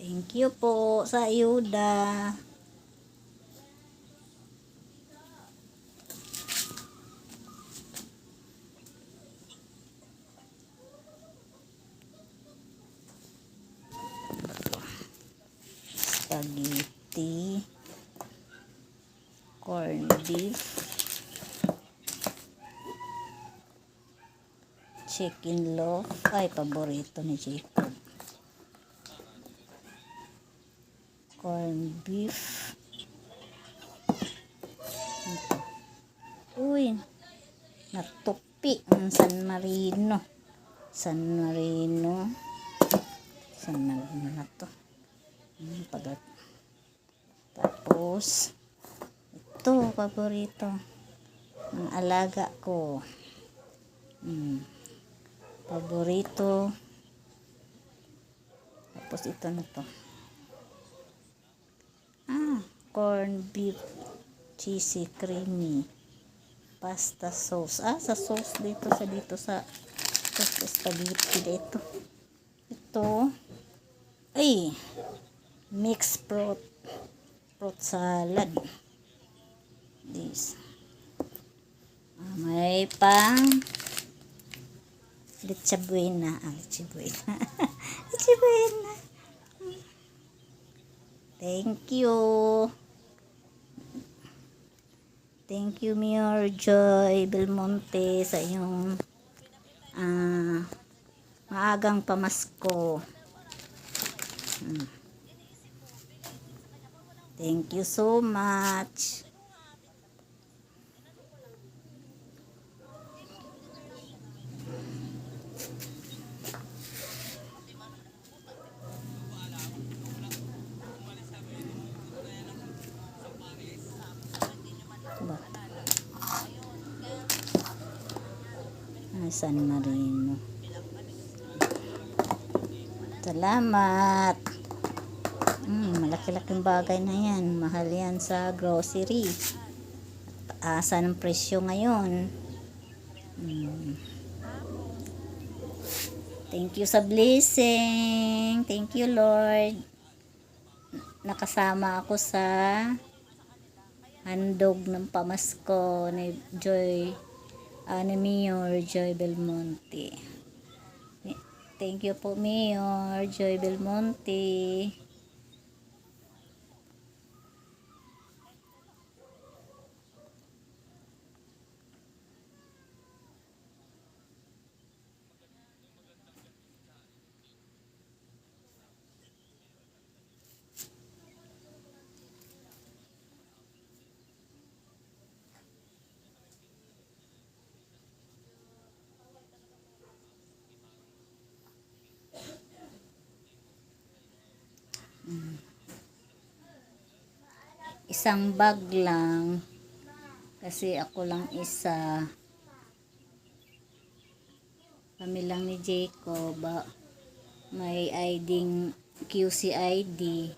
Thank you po sa ayuda. Spaghetti, corned beef, chicken loaf, ay paborito ni Jacob. Corned beef. Uy, natupi ang San Marino. San Marino na to. Tapos ito, paborito ng alaga ko. Paborito. Tapos ito na to. Corned beef, cheesy, creamy, pasta sauce. Sa sauce dito sa spaghetti dito. Ito ay mixed fruit salad. This. May pang leche buena. Leche buena. Leche buena. Thank you. Thank you, Mayor Joy Belmonte, sa iyong maagang pamasko. Thank you so much. San Marino. Salamat. Malaki-laking bagay na yan. Mahal yan sa grocery. Taasa ng presyo ngayon. Thank you sa blessing. Thank you, Lord. Nakasama ako sa handog ng pamasko ni Mayor Joy Belmonte. Thank you po, Mayor Joy Belmonte. Isang bag lang kasi ako lang isa. Kami lang ni Jacob. May ID QC ID.